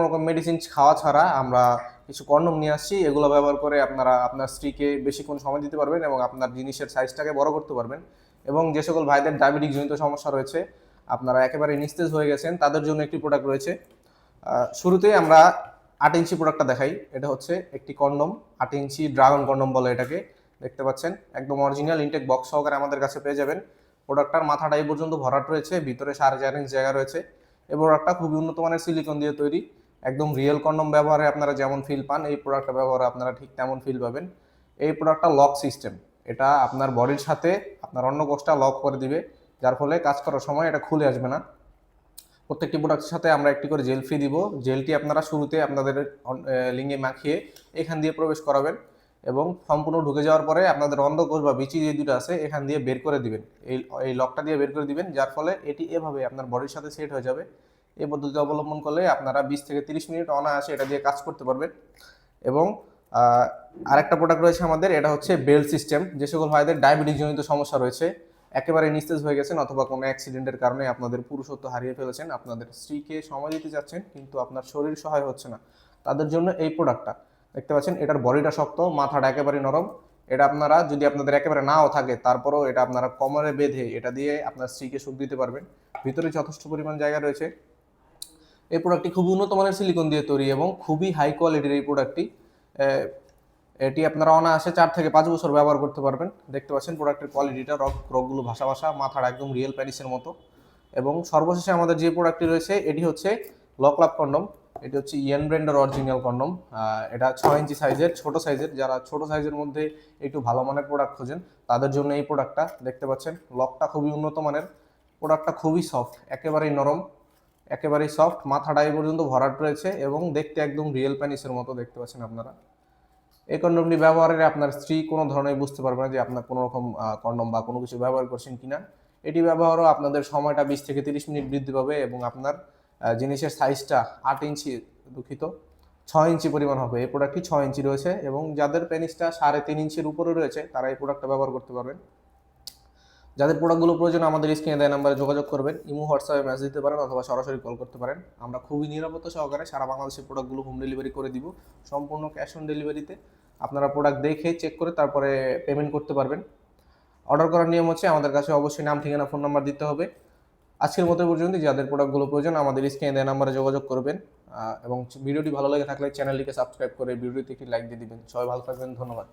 রকম মেডিসিন খাওয়া ছাড়া আমরা কিছু কন্ডম নিয়ে আসছি, এগুলো ব্যবহার করে আপনারা আপনার স্ত্রীকে বেশিক্ষণ সময় দিতে পারবেন এবং আপনার জিনিসের সাইজটাকে বড় করতে পারবেন। এবং যে সকল ভাইদের ডায়াবেটিক জনিত সমস্যা রয়েছে, আপনারা একেবারে নিস্তেজ হয়ে গেছেন, তাদের জন্য একটি প্রোডাক্ট রয়েছে। শুরুতেই আমরা 8 ইঞ্চি প্রোডাক্টটা দেখাই। এটা হচ্ছে একটি কন্ডম, 8 ইঞ্চি ড্রাগন কন্ডম বলে এটাকে। দেখতে পাচ্ছেন একদম অরিজিনাল ইনটেক বক্স সহকারে আমাদের কাছে পেয়ে যাবেন। প্রোডাক্টটার মাথাটা এই পর্যন্ত ভরাট রয়েছে, ভিতরে 4.5 ইঞ্চ জায়গা রয়েছে। এই প্রোডাক্টটা খুবই উন্নত মানের সিলিকন দিয়ে তৈরি। একদম রিয়েল কন্ডম ব্যবহারে আপনারা যেমন ফিল পান, এই প্রোডাক্টটা ব্যবহারে আপনারা ঠিক তেমন ফিল পাবেন। এই প্রোডাক্টটা লক সিস্টেম, এটা আপনার বডির সাথে আপনার অন্য কোষটা লক করে দিবে, যার ফলে কাজ করার সময় এটা খুলে আসবে না। প্রত্যেকটি প্রোডাক্টের সাথে আমরা একটি করে জেল ফ্রি দিব। জেলটি আপনারা শুরুতে আপনাদের লিঙ্গে মাখিয়ে এখান দিয়ে প্রবেশ করাবেন এবং সম্পূর্ণ ঢুকে যাওয়ার পরে আপনাদের অন্ধকোষ বা বিচি যে দুটো আছে এখান দিয়ে বের করে দিবেন। এই লকটা দিয়ে বের করে দিবেন, যার ফলে এটি এভাবে আপনার বডির সাথে সেট হয়ে যাবে। এই পদ্ধতি অবলম্বন করলে আপনারা 20 থেকে 30 মিনিট অনায়াসে এটা দিয়ে কাজ করতে পারবেন। এবং আরেকটা প্রোডাক্ট রয়েছে আমাদের, এটা হচ্ছে বেল্ট সিস্টেম। যে সকল ভাইদের ডায়াবেটিস জনিত সমস্যা রয়েছে, একেবারে নিস্তেজ হয়ে গেছেন অথবা কোনো অ্যাক্সিডেন্টের কারণে আপনাদের পুরুষত্ব হারিয়ে ফেলেছেন, আপনাদের স্ত্রীকে সময় দিতে যাচ্ছেন কিন্তু আপনার শরীর সহায় হচ্ছে না, তাদের জন্য এই প্রোডাক্টটা। দেখতে পাচ্ছেন এটার বডিটা শক্ত, মাথাটা একেবারে নরম। এটা আপনারা যদি আপনাদের একেবারে নাও থাকে, তারপরেও এটা আপনারা কোমরে বেঁধে এটা দিয়ে আপনার স্ত্রীকে সুখ দিতে পারবেন। ভিতরে যথেষ্ট পরিমাণ জায়গা রয়েছে। এই প্রোডাক্টটি খুবই উন্নত মানের সিলিকন দিয়ে তৈরি এবং খুবই হাই কোয়ালিটির এই প্রোডাক্টটি। এটি আপনারা অনায়াসে 4 থেকে 5 বছর ব্যবহার করতে পারবেন। দেখতে পাচ্ছেন প্রোডাক্টের কোয়ালিটিটা, রগগুলো ভাসা ভাসা, মাথাটা একদম রিয়েল প্যানিসের মতো। এবং সর্বশেষে আমাদের যে প্রোডাক্টটি রয়েছে এটি হচ্ছে লকলাভ কন্ডম। এটি হচ্ছে ইয়েন ব্র্যান্ডের অরিজিনাল কন্ডম। এটা 6 ইঞ্চি সাইজের, ছোট সাইজের। যারা ছোট সাইজের মধ্যে একটু ভালো মানের প্রোডাক্ট খোঁজেন তাদের জন্য এই প্রোডাক্টটা। দেখতে পাচ্ছেন লকটা খুবই উন্নত মানের, প্রোডাক্টটা খুবই সফট, একেবারেই নরম, একেবারেই সফট। মাথাটা এই পর্যন্ত ভরাট রয়েছে এবং দেখতে একদম রিয়েল প্যানিসের মতো। দেখতে পাচ্ছেন আপনারা এই কন্ডমটি ব্যবহারে আপনার স্ত্রী কোনো ধরনের বুঝতে পারবে না যে আপনার কোনো রকম কন্ডম বা কোনো কিছু ব্যবহার করছেন কিনা। এটি ব্যবহারও আপনাদের সময়টা 20 থেকে 30 মিনিট বৃদ্ধি পাবে এবং আপনার জিনিসের সাইজটা 8 ইঞ্চি, দুঃখিত, 6 ইঞ্চি পরিমাণ হবে। এই প্রোডাক্টটি 6 ইঞ্চি রয়েছে এবং যাদের পেনিসটা 3.5 ইঞ্চির উপরে রয়েছে তারা এই প্রোডাক্টটা ব্যবহার করতে পারবেন। যাদের প্রোডাক্টগুলো প্রয়োজন আমাদের স্ক্রিনে দেওয়া নাম্বারে যোগাযোগ করবেন, ইমো হোয়াটসঅ্যাপে মেসেজ দিতে পারেন অথবা সরাসরি কল করতে পারেন। আমরা খুবই নিরাপত্তা সহকারে সারা বাংলাদেশের প্রোডাক্টগুলো হোম ডেলিভারি করে দিব, সম্পূর্ণ ক্যাশ অন ডেলিভারিতে। আপনারা প্রোডাক্ট দেখে চেক করে তারপরে পেমেন্ট করতে পারবেন। অর্ডার করার নিয়ম হচ্ছে আমাদের কাছে অবশ্যই নাম, ঠিকানা, ফোন নাম্বার দিতে হবে। আজকের মতো পর্যন্ত যাদের প্রোডাক্টগুলো প্রয়োজন আমাদের স্ক্রিনে দেওয়া নাম্বারে যোগাযোগ করবেন। এবং ভিডিওটি ভালো লেগে থাকলে চ্যানেলটিকে সাবস্ক্রাইব করে ভিডিওতে একটি লাইক দিয়ে দিবেন। সবাই ভালো থাকবেন, ধন্যবাদ।